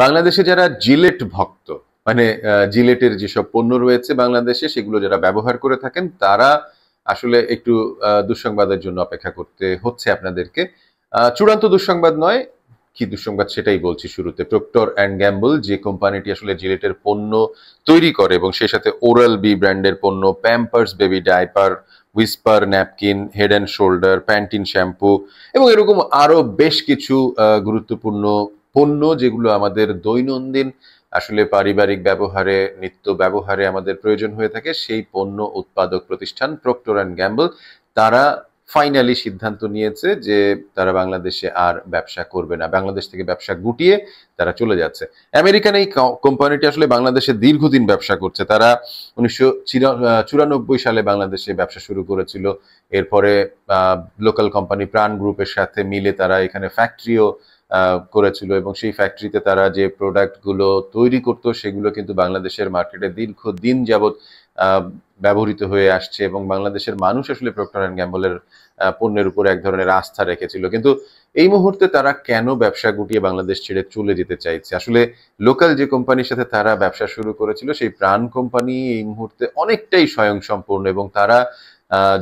বাংলাদেশে যারা জিলেট ভক্ত, মানে জিলেটের যেসব পণ্য রয়েছে বাংলাদেশে সেগুলো যারা ব্যবহার করে থাকেন তারা আসলে একটু দুঃসংবাদের জন্য অপেক্ষা করতে হচ্ছে আপনাদেরকে। চূড়ান্ত দুঃসংবাদ নয়, কি দুঃসংবাদ সেটাই বলছি শুরুতে। প্রক্টর অ্যান্ড গ্যাম্বল, যে কোম্পানিটি আসলে জিলেটের পণ্য তৈরি করে এবং সেই সাথে ওরাল বি ব্র্যান্ডের পণ্য, Pampers baby diaper, Whisper napkin, head and shoulder, Pantene shampoo এবং এরকম আরো বেশ কিছু গুরুত্বপূর্ণ পণ্য যেগুলো আমাদের দৈনন্দিন আসলে পারিবারিক ব্যবহারে, নিত্য ব্যবহারে আমাদের প্রয়োজন হয়ে থাকে, সেই পণ্য উৎপাদক প্রতিষ্ঠান প্রক্টর অ্যান্ড গ্যাম্বল তারা ফাইনালি সিদ্ধান্ত নিয়েছে যে তারা বাংলাদেশে আর ব্যবসা করবে না, বাংলাদেশ থেকে ব্যবসা গুটিয়ে তারা চলে যাচ্ছে। আমেরিকান এই কোম্পানিটি আসলে বাংলাদেশে দীর্ঘদিন ব্যবসা করছে। তারা 1994 সালে বাংলাদেশে ব্যবসা শুরু করেছিল। এরপরে লোকাল কোম্পানি প্রাণ গ্রুপের সাথে মিলে তারা এখানে ফ্যাক্টরিও করেছিল এবং সেই ফ্যাক্টরিতে তারা যে প্রোডাক্টগুলো তৈরি করতো সেগুলো কিন্তু বাংলাদেশের মার্কেটে দীর্ঘদিন যাবৎ ব্যবহৃত হয়ে আসছে এবং বাংলাদেশের মানুষ আসলে প্রক্টর অ্যান্ড গ্যাম্বলের পণ্যের উপর এক ধরনের আস্থা রেখেছিল। কিন্তু এই মুহূর্তে তারা কেন ব্যবসা গুটিয়ে বাংলাদেশ ছেড়ে চলে যেতে চাইছে? আসলে লোকাল যে কোম্পানির সাথে তারা ব্যবসা শুরু করেছিল সেই প্রাণ কোম্পানি এই মুহূর্তে অনেকটাই স্বয়ংসম্পূর্ণ এবং তারা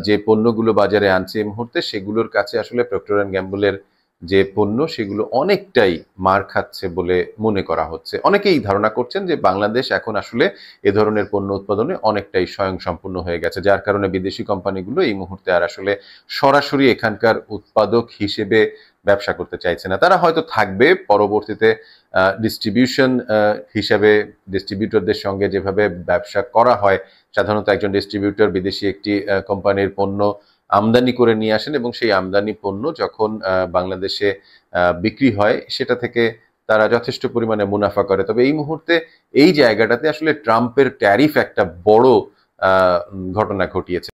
যে পণ্যগুলো বাজারে আনছে এই মুহূর্তে সেগুলোর কাছে আসলে প্রক্টর অ্যান্ড গ্যাম্বলের যে পণ্য সেগুলো অনেকটাই মার খাচ্ছে বলে মনে করা হচ্ছে। অনেকেই ধারণা করছেন যে বাংলাদেশ এখন আসলে এ ধরনের পণ্য উৎপাদনে অনেকটাই স্বয়ংসম্পূর্ণ হয়ে গেছে, যার কারণে বিদেশি কোম্পানিগুলো এই মুহূর্তে আর আসলে সরাসরি এখানকার উৎপাদক হিসেবে ব্যবসা করতে চাইছে না। তারা হয়তো থাকবে পরবর্তীতে ডিস্ট্রিবিউশন হিসেবে, ডিস্ট্রিবিউটরদের সঙ্গে যেভাবে ব্যবসা করা হয়, সাধারণত একজন ডিস্ট্রিবিউটর বিদেশি একটি কোম্পানির পণ্য আমদানি করে নিয়ে আসেন এবং সেই আমদানি পণ্য যখন বাংলাদেশে বিক্রি হয় সেটা থেকে তারা যথেষ্ট পরিমাণে মুনাফা করে। তবে এই মুহূর্তে এই জায়গাটাতে আসলে ট্রাম্পের ট্যারিফ একটা বড় ঘটনা ঘটিয়েছে।